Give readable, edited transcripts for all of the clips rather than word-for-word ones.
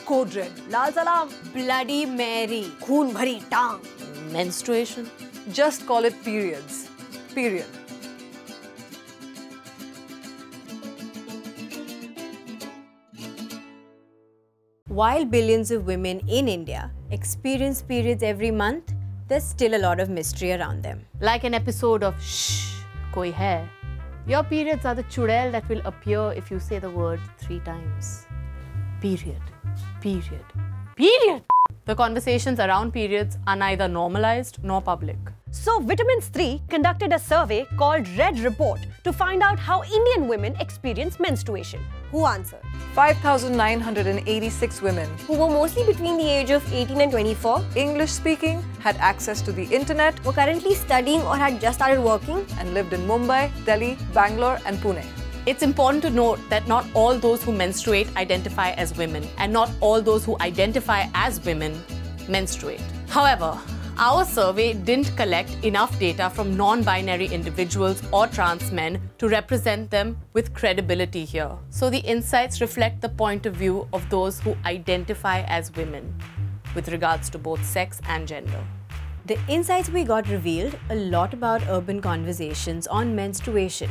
code red. Lal salam. Bloody Mary. Khoon bhari tang. Menstruation. Just call it periods. Period. While billions of women in India experience periods every month, there's still a lot of mystery around them. Like an episode of Shh, Koi Hai. Your periods are the chudel that will appear if you say the word 3 times. Period. Period. Period. The conversations around periods are neither normalized nor public. So Vitamins 3 conducted a survey called Red Report to find out how Indian women experience menstruation. Who answered? 5,986 women Who were mostly between the age of 18 and 24, English speaking, had access to the internet, were currently studying or had just started working. and lived in Mumbai, Delhi, Bangalore and Pune. It's important to note that not all those who menstruate identify as women, and not all those who identify as women menstruate. However, our survey didn't collect enough data from non-binary individuals or trans men to represent them with credibility here. So the insights reflect the point of view of those who identify as women, with regards to both sex and gender. The insights we got revealed a lot about urban conversations on menstruation.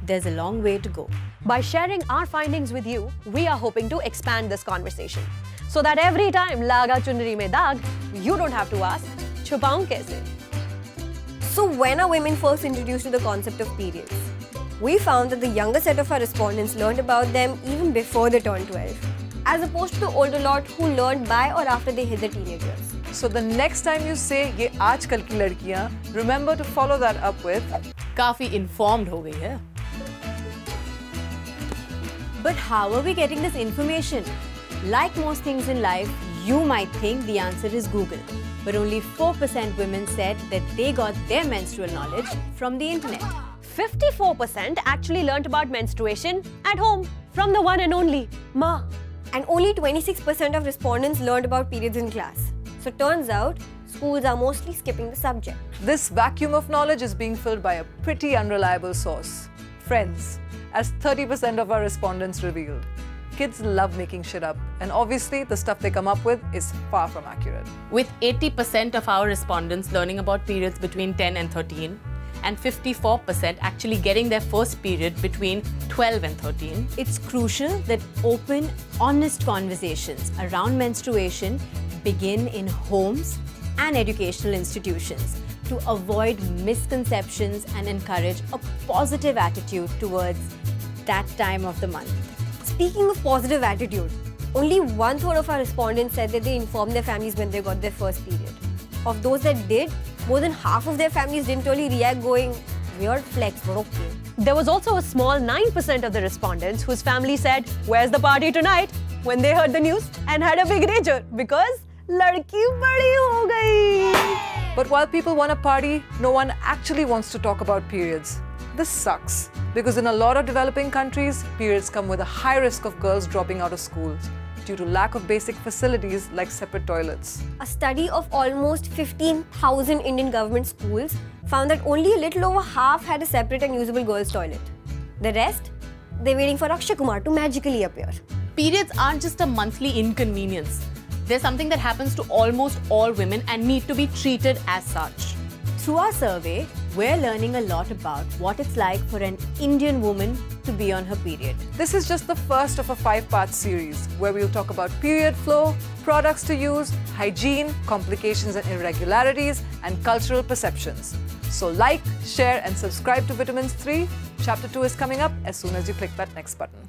There's a long way to go. By sharing our findings with you, we are hoping to expand this conversation so that every time laga chunri mein daag, you don't have to ask, chupaun kaise? So when are women first introduced to the concept of periods? We found that the younger set of our respondents learned about them even before they turned 12, as opposed to the older lot who learned by or after they hit the teenagers. So the next time you say ye aajkal ki ladkiyan, remember to follow that up with काफी informed हो गई है. But how are we getting this information? Like most things in life, you might think the answer is Google. But only 4% women said that they got their menstrual knowledge from the internet. 54% actually learnt about menstruation at home from the one and only Ma. And only 26% of respondents learned about periods in class. So turns out, schools are mostly skipping the subject. this vacuum of knowledge is being filled by a pretty unreliable source. Friends, as 30% of our respondents revealed. Kids love making shit up, and obviously the stuff they come up with is far from accurate. With 80% of our respondents learning about periods between 10 and 13, and 54% actually getting their first period between 12 and 13. It's crucial that open, honest conversations around menstruation begin in homes and educational institutions to avoid misconceptions and encourage a positive attitude towards that time of the month. Speaking of positive attitude, only 1/3 of our respondents said that they informed their families when they got their first period. Of those that did, more than half of their families didn't really react, going, weird flex, but okay. There was also a small 9% of the respondents whose family said, "Where's the party tonight?" when they heard the news and had a big rager because ladki badi ho gayi. But while people want a party, no one actually wants to talk about periods. This sucks, because in a lot of developing countries, periods come with a high risk of girls dropping out of school due to lack of basic facilities like separate toilets. A study of almost 15,000 Indian government schools found that only a little over half had a separate and usable girls' toilet. The rest, they're waiting for Akshay Kumar to magically appear. Periods aren't just a monthly inconvenience. They're something that happens to almost all women and need to be treated as such. Through our survey, we're learning a lot about what it's like for an Indian woman to be on her period. This is just the first of a 5-part series where we'll talk about period flow, products to use, hygiene, complications and irregularities, and cultural perceptions. So like, share and subscribe to Vitamins 3. Chapter 2 is coming up as soon as you click that next button.